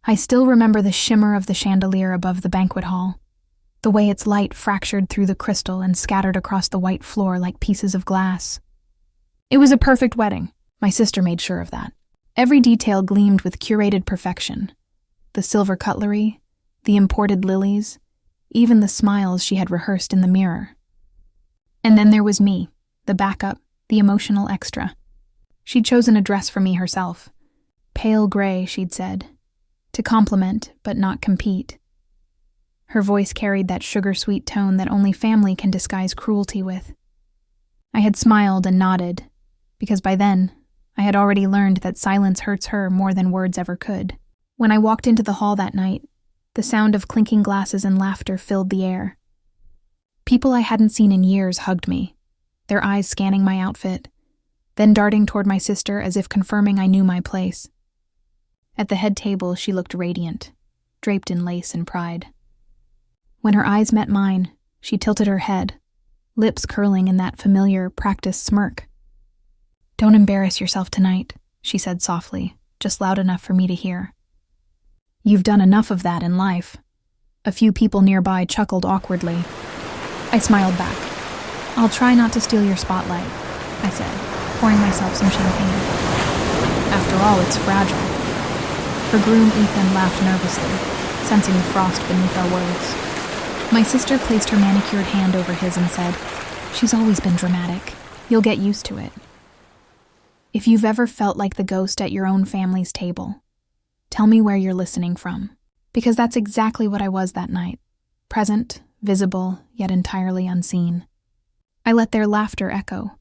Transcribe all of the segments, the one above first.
I still remember the shimmer of the chandelier above the banquet hall, the way its light fractured through the crystal and scattered across the white floor like pieces of glass. It was a perfect wedding. My sister made sure of that. Every detail gleamed with curated perfection. The silver cutlery, the imported lilies, even the smiles she had rehearsed in the mirror. And then there was me, the backup, the emotional extra. She'd chosen a dress for me herself. Pale gray, she'd said, to complement but not compete. Her voice carried that sugar-sweet tone that only family can disguise cruelty with. I had smiled and nodded, because by then, I had already learned that silence hurts her more than words ever could. When I walked into the hall that night, the sound of clinking glasses and laughter filled the air. People I hadn't seen in years hugged me, their eyes scanning my outfit, then darting toward my sister as if confirming I knew my place. At the head table, she looked radiant, draped in lace and pride. When her eyes met mine, she tilted her head, lips curling in that familiar, practiced smirk. "Don't embarrass yourself tonight," she said softly, just loud enough for me to hear. "You've done enough of that in life." A few people nearby chuckled awkwardly. I smiled back. "I'll try not to steal your spotlight," I said, pouring myself some champagne. "After all, it's fragile." Her groom Ethan laughed nervously, sensing the frost beneath our words. My sister placed her manicured hand over his and said, "She's always been dramatic. You'll get used to it." If you've ever felt like the ghost at your own family's table, tell me where you're listening from, because that's exactly what I was that night, present, visible, yet entirely unseen. I let their laughter echo,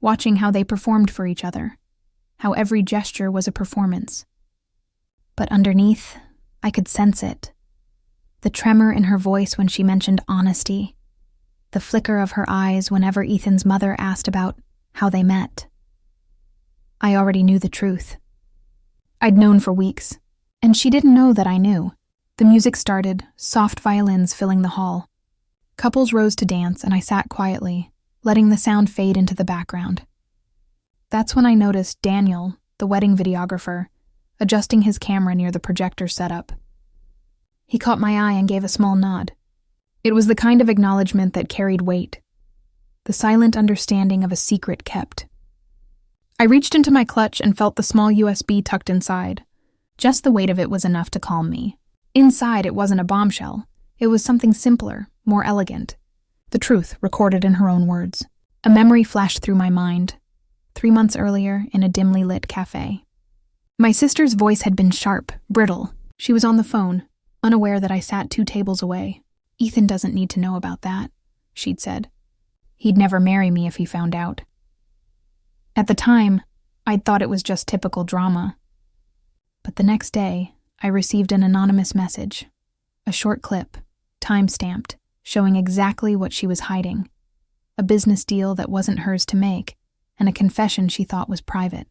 watching how they performed for each other, how every gesture was a performance. But underneath, I could sense it. The tremor in her voice when she mentioned honesty, the flicker of her eyes whenever Ethan's mother asked about how they met. I already knew the truth. I'd known for weeks, and she didn't know that I knew. The music started, soft violins filling the hall. Couples rose to dance, and I sat quietly, letting the sound fade into the background. That's when I noticed Daniel, the wedding videographer, adjusting his camera near the projector setup. He caught my eye and gave a small nod. It was the kind of acknowledgement that carried weight, the silent understanding of a secret kept. I reached into my clutch and felt the small USB tucked inside. Just the weight of it was enough to calm me. Inside, it wasn't a bombshell. It was something simpler, more elegant. The truth, recorded in her own words. A memory flashed through my mind. 3 months earlier, in a dimly lit cafe. My sister's voice had been sharp, brittle. She was on the phone, unaware that I sat 2 tables away. "Ethan doesn't need to know about that," she'd said. "He'd never marry me if he found out." At the time, I'd thought it was just typical drama. But the next day, I received an anonymous message. A short clip, time-stamped, showing exactly what she was hiding. A business deal that wasn't hers to make, and a confession she thought was private.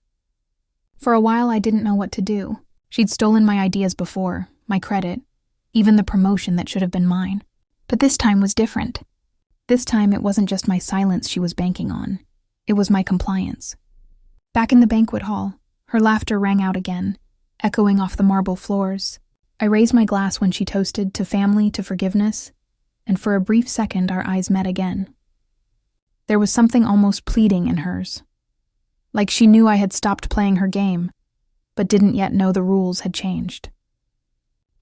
For a while, I didn't know what to do. She'd stolen my ideas before, my credit, even the promotion that should have been mine. But this time was different. This time, it wasn't just my silence she was banking on. It was my compliance. Back in the banquet hall, her laughter rang out again, echoing off the marble floors. I raised my glass when she toasted to family, to forgiveness, and for a brief second our eyes met again. There was something almost pleading in hers. Like she knew I had stopped playing her game, but didn't yet know the rules had changed.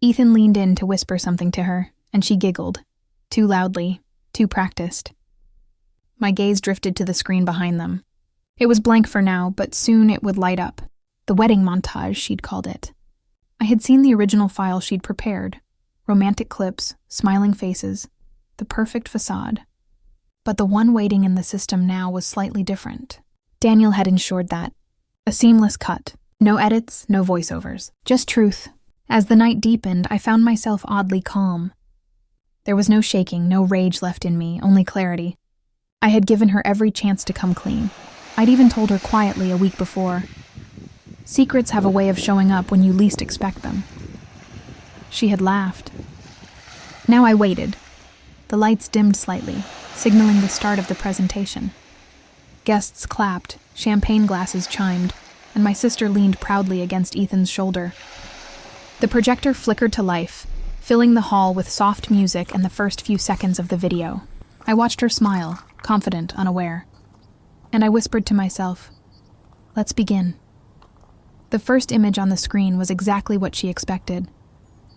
Ethan leaned in to whisper something to her, and she giggled, too loudly, too practiced. My gaze drifted to the screen behind them. It was blank for now, but soon it would light up. The wedding montage, she'd called it. I had seen the original file she'd prepared. Romantic clips, smiling faces, the perfect facade. But the one waiting in the system now was slightly different. Daniel had ensured that. A seamless cut. No edits, no voiceovers. Just truth. As the night deepened, I found myself oddly calm. There was no shaking, no rage left in me, only clarity. I had given her every chance to come clean. I'd even told her quietly a week before. Secrets have a way of showing up when you least expect them. She had laughed. Now I waited. The lights dimmed slightly, signaling the start of the presentation. Guests clapped, champagne glasses chimed, and my sister leaned proudly against Ethan's shoulder. The projector flickered to life, filling the hall with soft music and the first few seconds of the video. I watched her smile, confident, unaware. And I whispered to myself, "Let's begin." The first image on the screen was exactly what she expected.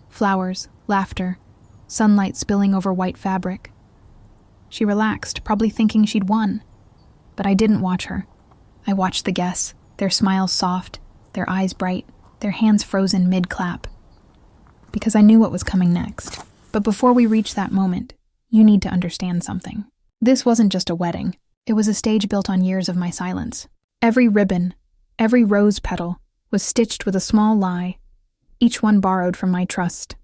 Flowers, laughter, sunlight spilling over white fabric. She relaxed, probably thinking she'd won. But I didn't watch her. I watched the guests, their smiles soft, their eyes bright, their hands frozen mid-clap. Because I knew what was coming next. But before we reach that moment, you need to understand something. This wasn't just a wedding. It was a stage built on years of my silence. Every ribbon, every rose petal, was stitched with a small lie, each one borrowed from my trust.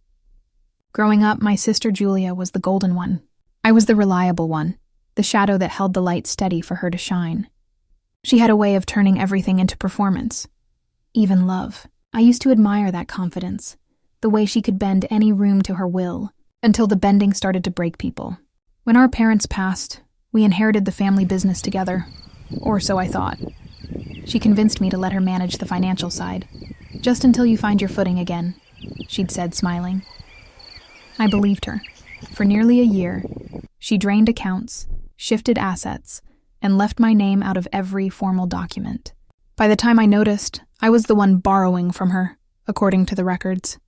Growing up, my sister Julia was the golden one. I was the reliable one, the shadow that held the light steady for her to shine. She had a way of turning everything into performance, even love. I used to admire that confidence, the way she could bend any room to her will, until the bending started to break people. When our parents passed, we inherited the family business together, or so I thought. She convinced me to let her manage the financial side. "Just until you find your footing again," she'd said, smiling. I believed her. For nearly a year, she drained accounts, shifted assets, and left my name out of every formal document. By the time I noticed, I was the one borrowing from her, according to the records.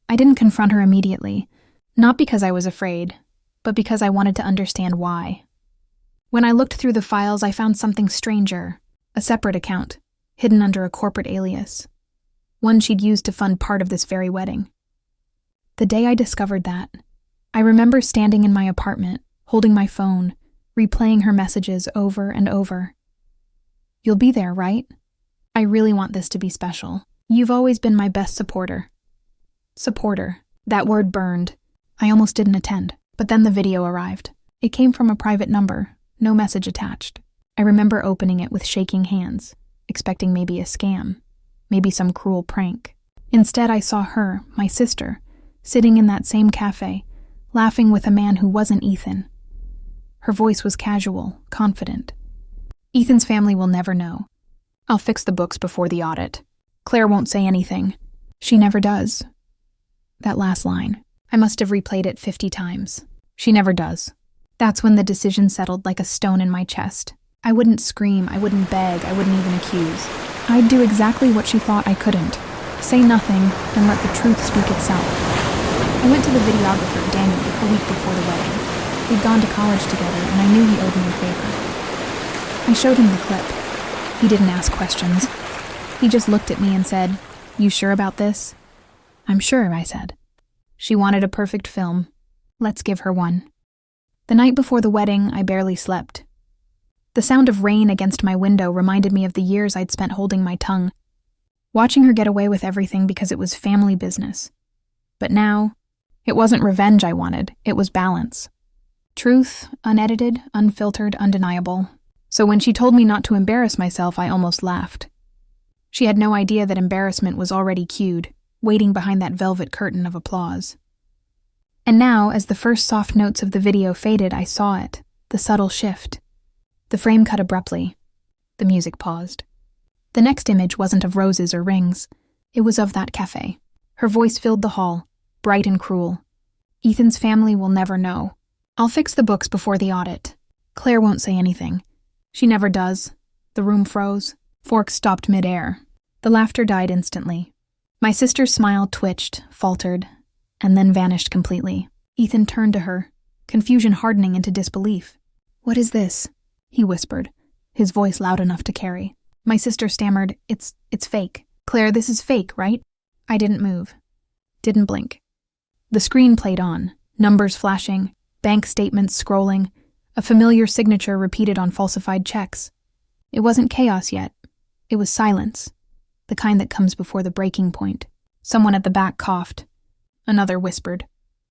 I didn't confront her immediately, not because I was afraid, but because I wanted to understand why. When I looked through the files, I found something stranger, a separate account, hidden under a corporate alias, one she'd used to fund part of this very wedding. The day I discovered that, I remember standing in my apartment, holding my phone, replaying her messages over and over. "You'll be there, right? I really want this to be special. You've always been my best supporter." Supporter. That word burned. I almost didn't attend. But then the video arrived. It came from a private number, no message attached. I remember opening it with shaking hands, expecting maybe a scam, maybe some cruel prank. Instead, I saw her, my sister, sitting in that same cafe, laughing with a man who wasn't Ethan. Her voice was casual, confident. "Ethan's family will never know. I'll fix the books before the audit. Claire won't say anything. She never does." That last line, I must have replayed it 50 times. She never does. That's when the decision settled like a stone in my chest. I wouldn't scream, I wouldn't beg, I wouldn't even accuse. I'd do exactly what she thought I couldn't. Say nothing, and let the truth speak itself. I went to the videographer, Daniel, a week before the wedding. We'd gone to college together, and I knew he owed me a favor. I showed him the clip. He didn't ask questions. He just looked at me and said, "You sure about this?" "I'm sure," I said. She wanted a perfect film. Let's give her one. The night before the wedding, I barely slept. The sound of rain against my window reminded me of the years I'd spent holding my tongue, watching her get away with everything because it was family business. But now, it wasn't revenge I wanted, it was balance. Truth, unedited, unfiltered, undeniable. So when she told me not to embarrass myself, I almost laughed. She had no idea that embarrassment was already cued, waiting behind that velvet curtain of applause. And now, as the first soft notes of the video faded, I saw it, the subtle shift. The frame cut abruptly. The music paused. The next image wasn't of roses or rings. It was of that cafe. Her voice filled the hall, bright and cruel. "Ethan's family will never know. I'll fix the books before the audit. Claire won't say anything. She never does." The room froze. Forks stopped midair. The laughter died instantly. My sister's smile twitched, faltered, and then vanished completely. Ethan turned to her, confusion hardening into disbelief. "What is this?" he whispered, his voice loud enough to carry. My sister stammered, It's fake. Claire, this is fake, right?" I didn't move. Didn't blink. The screen played on, numbers flashing, bank statements scrolling, a familiar signature repeated on falsified checks. It wasn't chaos yet. It was silence, the kind that comes before the breaking point. Someone at the back coughed. Another whispered.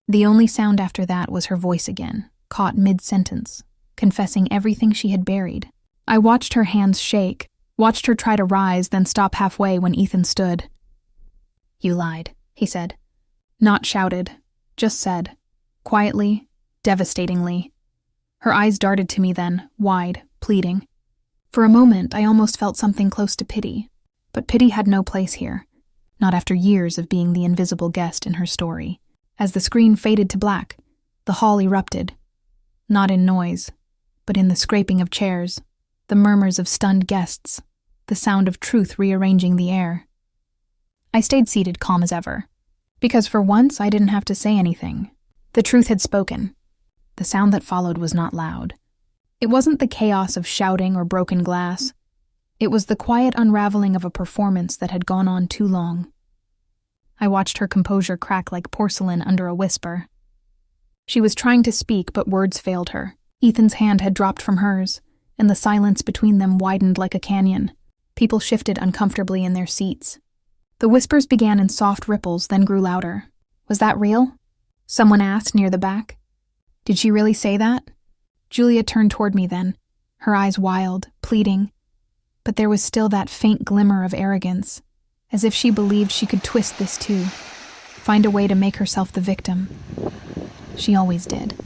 The only sound after that was her voice again, caught mid-sentence, confessing everything she had buried. I watched her hands shake, watched her try to rise, then stop halfway when Ethan stood. "You lied," he said. Not shouted, just said, quietly, devastatingly. Her eyes darted to me then, wide, pleading. For a moment, I almost felt something close to pity, but pity had no place here. not after years of being the invisible guest in her story. As the screen faded to black, the hall erupted, not in noise, but in the scraping of chairs, the murmurs of stunned guests, the sound of truth rearranging the air. I stayed seated calm as ever, because for once I didn't have to say anything. The truth had spoken. The sound that followed was not loud. It wasn't the chaos of shouting or broken glass. It was the quiet unraveling of a performance that had gone on too long. I watched her composure crack like porcelain under a whisper. She was trying to speak, but words failed her. Ethan's hand had dropped from hers, and the silence between them widened like a canyon. People shifted uncomfortably in their seats. The whispers began in soft ripples, then grew louder. Was that real? Someone asked near the back. Did she really say that? Julia turned toward me then, her eyes wild, pleading. But there was still that faint glimmer of arrogance, as if she believed she could twist this too, find a way to make herself the victim. She always did.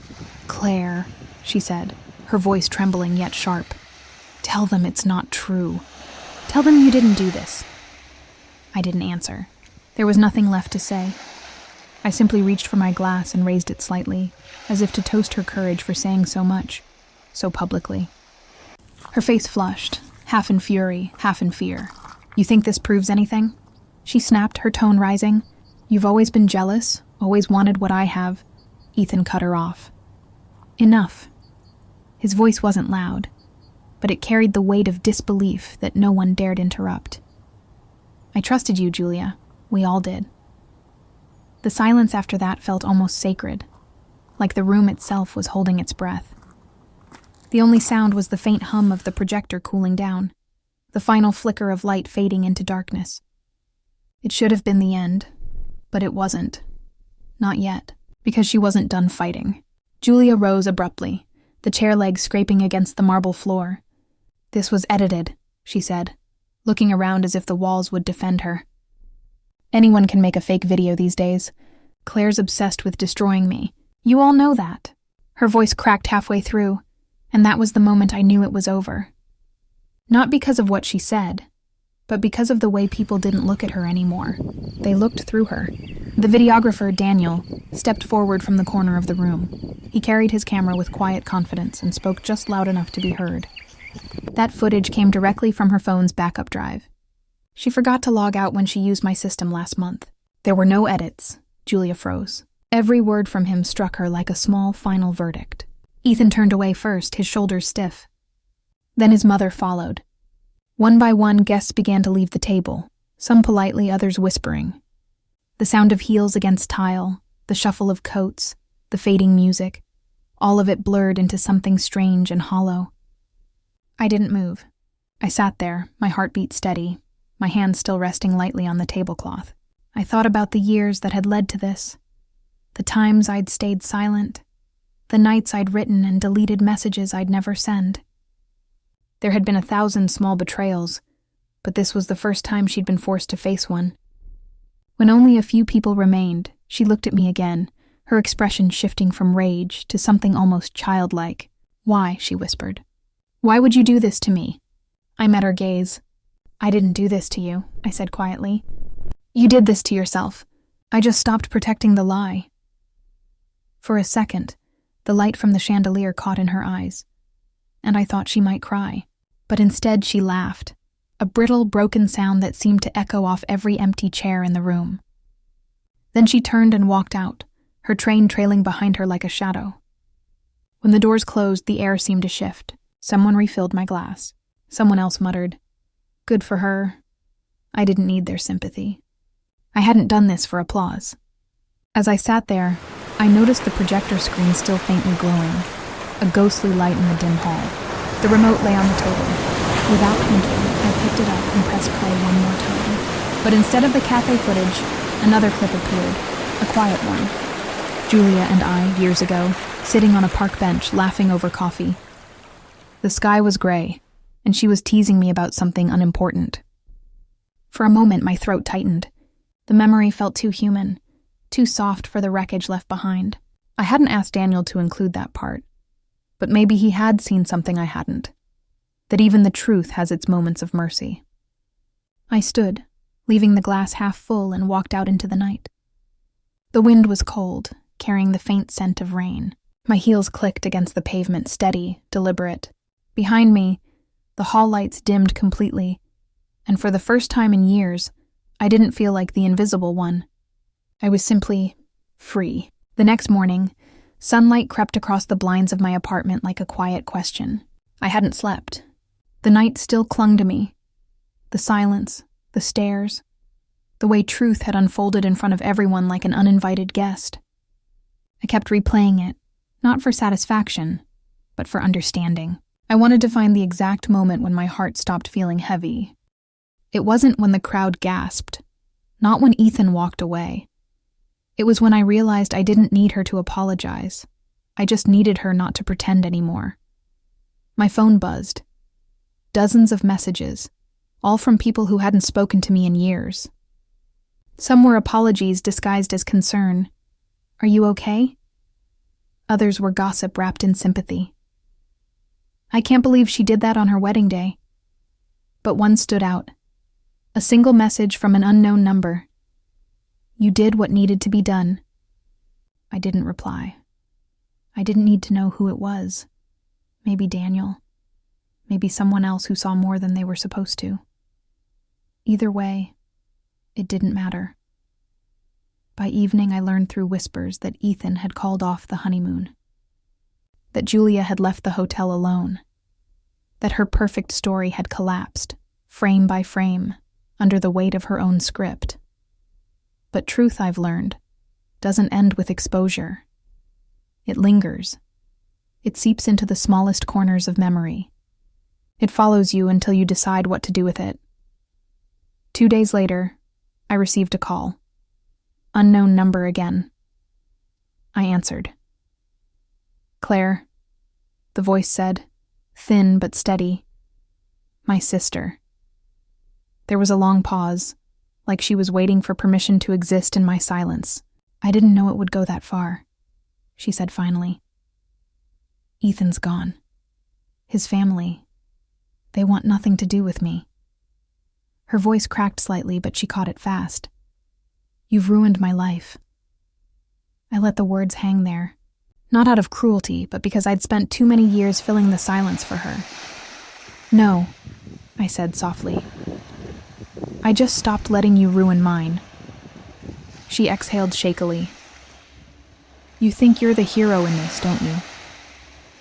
Claire, she said, her voice trembling yet sharp. Tell them it's not true. Tell them you didn't do this. I didn't answer. There was nothing left to say. I simply reached for my glass and raised it slightly, as if to toast her courage for saying so much, so publicly. Her face flushed, half in fury, half in fear. You think this proves anything? She snapped, her tone rising. You've always been jealous, always wanted what I have. Ethan cut her off. Enough. His voice wasn't loud, but it carried the weight of disbelief that no one dared interrupt. I trusted you, Julia. We all did. The silence after that felt almost sacred, like the room itself was holding its breath. The only sound was the faint hum of the projector cooling down, the final flicker of light fading into darkness. It should have been the end, but it wasn't. Not yet, because she wasn't done fighting. Julia rose abruptly, the chair legs scraping against the marble floor. This was edited, she said, looking around as if the walls would defend her. Anyone can make a fake video these days. Claire's obsessed with destroying me. You all know that. Her voice cracked halfway through, and that was the moment I knew it was over. Not because of what she said, but because of the way people didn't look at her anymore. They looked through her. The videographer, Daniel, stepped forward from the corner of the room. He carried his camera with quiet confidence and spoke just loud enough to be heard. That footage came directly from her phone's backup drive. She forgot to log out when she used my system last month. There were no edits. Julia froze. Every word from him struck her like a small final verdict. Ethan turned away first, his shoulders stiff. Then his mother followed. One by one, guests began to leave the table, some politely, others whispering. The sound of heels against tile, the shuffle of coats, the fading music, all of it blurred into something strange and hollow. I didn't move. I sat there, my heartbeat steady, my hands still resting lightly on the tablecloth. I thought about the years that had led to this, the times I'd stayed silent, the nights I'd written and deleted messages I'd never send. There had been 1,000 small betrayals, but this was the first time she'd been forced to face one. When only a few people remained, she looked at me again, her expression shifting from rage to something almost childlike. Why? She whispered. Why would you do this to me? I met her gaze. I didn't do this to you, I said quietly. You did this to yourself. I just stopped protecting the lie. For a second, the light from the chandelier caught in her eyes, and I thought she might cry. But instead she laughed, a brittle, broken sound that seemed to echo off every empty chair in the room. Then she turned and walked out, her train trailing behind her like a shadow. When the doors closed, the air seemed to shift. Someone refilled my glass. Someone else muttered, "Good for her." I didn't need their sympathy. I hadn't done this for applause. As I sat there, I noticed the projector screen still faintly glowing, a ghostly light in the dim hall. The remote lay on the table. Without thinking, I picked it up and pressed play one more time. But instead of the cafe footage, another clip appeared, a quiet one. Julia and I, years ago, sitting on a park bench, laughing over coffee. The sky was gray, and she was teasing me about something unimportant. For a moment, my throat tightened. The memory felt too human, too soft for the wreckage left behind. I hadn't asked Daniel to include that part, but maybe he had seen something I hadn't, that even the truth has its moments of mercy. I stood, leaving the glass half full, and walked out into the night. The wind was cold, carrying the faint scent of rain. My heels clicked against the pavement, steady, deliberate. Behind me, the hall lights dimmed completely, and for the first time in years, I didn't feel like the invisible one. I was simply free. The next morning, sunlight crept across the blinds of my apartment like a quiet question. I hadn't slept. The night still clung to me. The silence, the stares, the way truth had unfolded in front of everyone like an uninvited guest. I kept replaying it, not for satisfaction, but for understanding. I wanted to find the exact moment when my heart stopped feeling heavy. It wasn't when the crowd gasped, not when Ethan walked away. It was when I realized I didn't need her to apologize. I just needed her not to pretend anymore. My phone buzzed. Dozens of messages, all from people who hadn't spoken to me in years. Some were apologies disguised as concern. "Are you okay?" Others were gossip wrapped in sympathy. "I can't believe she did that on her wedding day." But one stood out. A single message from an unknown number. "You did what needed to be done." I didn't reply. I didn't need to know who it was. Maybe Daniel. Maybe someone else who saw more than they were supposed to. Either way, it didn't matter. By evening, I learned through whispers that Ethan had called off the honeymoon. That Julia had left the hotel alone. That her perfect story had collapsed, frame by frame, under the weight of her own script. But truth, I've learned, doesn't end with exposure. It lingers. It seeps into the smallest corners of memory. It follows you until you decide what to do with it. 2 days later, I received a call. Unknown number again. I answered. "Claire," the voice said, thin but steady. "My sister." There was a long pause, like she was waiting for permission to exist in my silence. "I didn't know it would go that far," she said finally. "Ethan's gone. His family. They want nothing to do with me." Her voice cracked slightly, but she caught it fast. "You've ruined my life." I let the words hang there, not out of cruelty, but because I'd spent too many years filling the silence for her. "No," I said softly. "I just stopped letting you ruin mine." She exhaled shakily. "You think you're the hero in this, don't you?"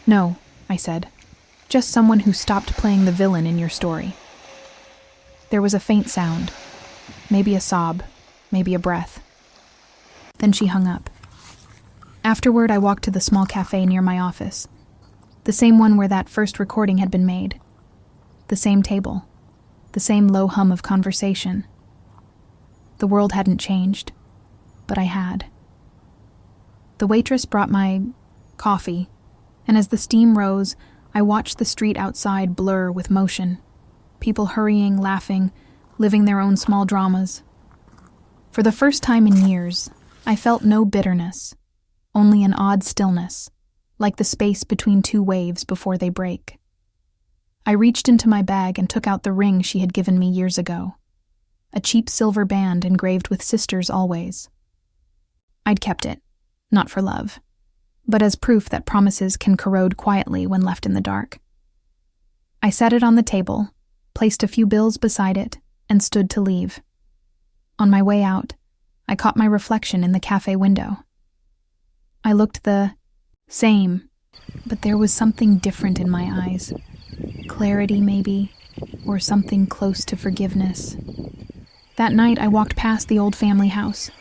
"No," I said. "Just someone who stopped playing the villain in your story." There was a faint sound, maybe a sob, maybe a breath. Then she hung up. Afterward, I walked to the small cafe near my office, the same one where that first recording had been made. The same table, the same low hum of conversation. The world hadn't changed, but I had. The waitress brought my coffee, and as the steam rose, I watched the street outside blur with motion. People hurrying, laughing, living their own small dramas. For the first time in years, I felt no bitterness, only an odd stillness, like the space between two waves before they break. I reached into my bag and took out the ring she had given me years ago, a cheap silver band engraved with "Sisters Always." I'd kept it, not for love, but as proof that promises can corrode quietly when left in the dark. I set it on the table, placed a few bills beside it, and stood to leave. On my way out, I caught my reflection in the cafe window. I looked the same, but there was something different in my eyes. Clarity, maybe, or something close to forgiveness. That night, I walked past the old family house.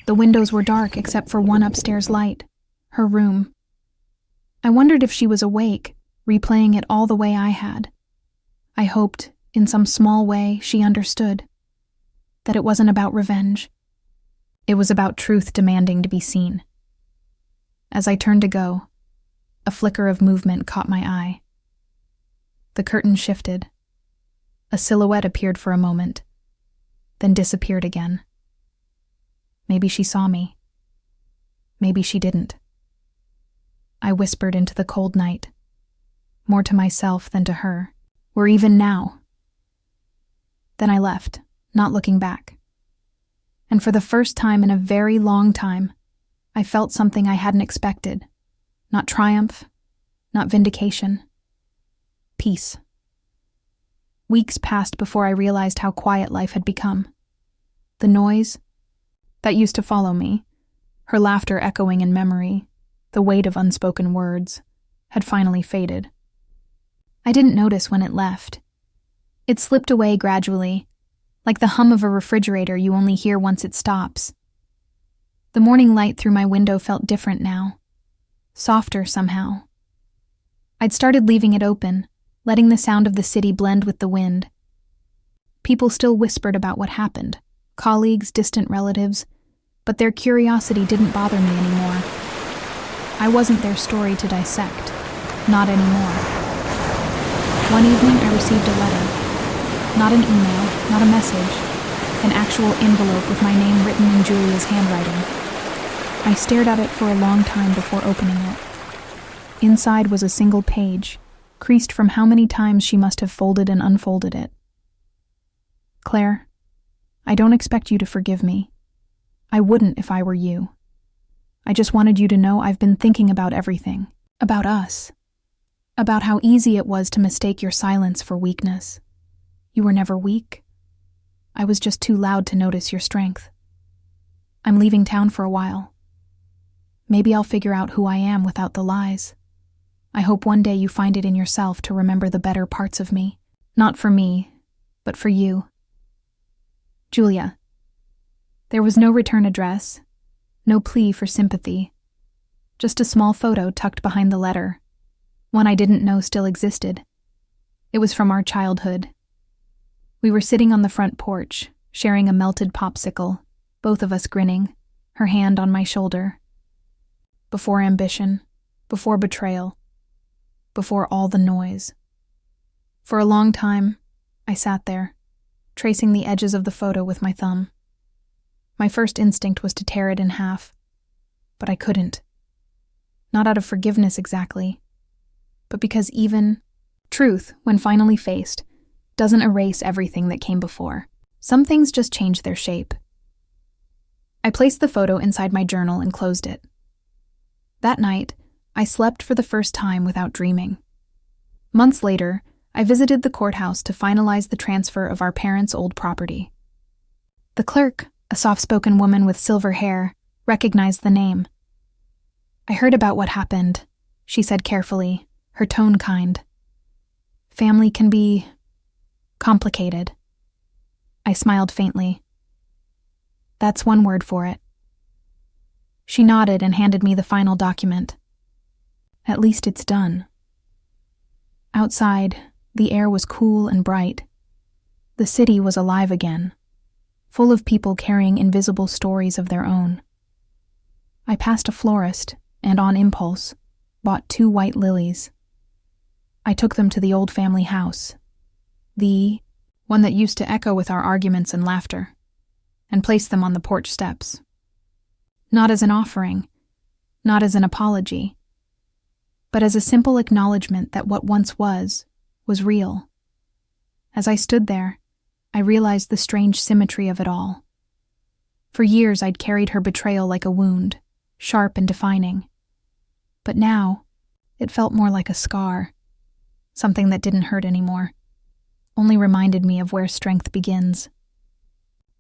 The windows were dark except for one upstairs light, her room. I wondered if she was awake, replaying it all the way I had. I hoped, in some small way, she understood. That it wasn't about revenge. It was about truth demanding to be seen. As I turned to go, a flicker of movement caught my eye. The curtain shifted. A silhouette appeared for a moment, then disappeared again. Maybe she saw me. Maybe she didn't. I whispered into the cold night, more to myself than to her. "We're even now." Then I left, not looking back. And for the first time in a very long time, I felt something I hadn't expected. Not triumph, not vindication. Peace. Weeks passed before I realized how quiet life had become. The noise that used to follow me, her laughter echoing in memory, the weight of unspoken words, had finally faded. I didn't notice when it left. It slipped away gradually, like the hum of a refrigerator you only hear once it stops. The morning light through my window felt different now, softer somehow. I'd started leaving it open, letting the sound of the city blend with the wind. People still whispered about what happened, colleagues, distant relatives, but their curiosity didn't bother me anymore. I wasn't their story to dissect, not anymore. One evening I received a letter. Not an email, not a message, an actual envelope with my name written in Julia's handwriting. I stared at it for a long time before opening it. Inside was a single page, creased from how many times she must have folded and unfolded it. Claire, I don't expect you to forgive me. I wouldn't if I were you. I just wanted you to know I've been thinking about everything, about us, about how easy it was to mistake your silence for weakness. You were never weak. I was just too loud to notice your strength. I'm leaving town for a while. Maybe I'll figure out who I am without the lies. I hope one day you find it in yourself to remember the better parts of me. Not for me, but for you. Julia. There was no return address, no plea for sympathy. Just a small photo tucked behind the letter, one I didn't know still existed. It was from our childhood. We were sitting on the front porch, sharing a melted popsicle, both of us grinning, her hand on my shoulder. Before ambition, before betrayal, before all the noise. For a long time, I sat there, tracing the edges of the photo with my thumb. My first instinct was to tear it in half, but I couldn't. Not out of forgiveness exactly, but because even truth, when finally faced, doesn't erase everything that came before. Some things just change their shape. I placed the photo inside my journal and closed it. That night, I slept for the first time without dreaming. Months later, I visited the courthouse to finalize the transfer of our parents' old property. The clerk, a soft-spoken woman with silver hair, recognized the name. I heard about what happened, she said carefully, her tone kind. Family can be complicated. I smiled faintly. That's one word for it. She nodded and handed me the final document. At least it's done. Outside, the air was cool and bright. The city was alive again, full of people carrying invisible stories of their own. I passed a florist and, on impulse, bought 2 white lilies. I took them to the old family house, the one that used to echo with our arguments and laughter, and placed them on the porch steps. Not as an offering, not as an apology, but as a simple acknowledgement that what once was real. As I stood there, I realized the strange symmetry of it all. For years I'd carried her betrayal like a wound, sharp and defining. But now, it felt more like a scar, something that didn't hurt anymore, only reminded me of where strength begins.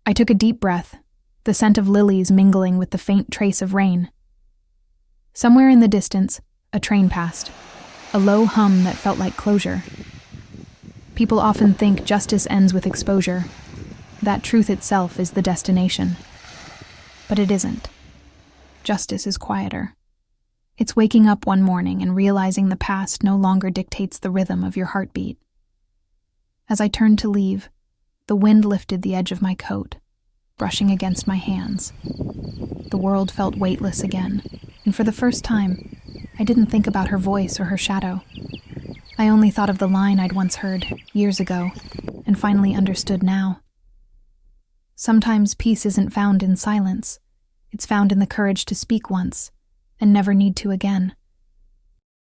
I took a deep breath, the scent of lilies mingling with the faint trace of rain. Somewhere in the distance, a train passed, a low hum that felt like closure. People often think justice ends with exposure, that truth itself is the destination. But it isn't. Justice is quieter. It's waking up one morning and realizing the past no longer dictates the rhythm of your heartbeat. As I turned to leave, the wind lifted the edge of my coat, brushing against my hands. The world felt weightless again, and for the first time, I didn't think about her voice or her shadow. I only thought of the line I'd once heard, years ago, and finally understood now. Sometimes peace isn't found in silence. It's found in the courage to speak once, and never need to again.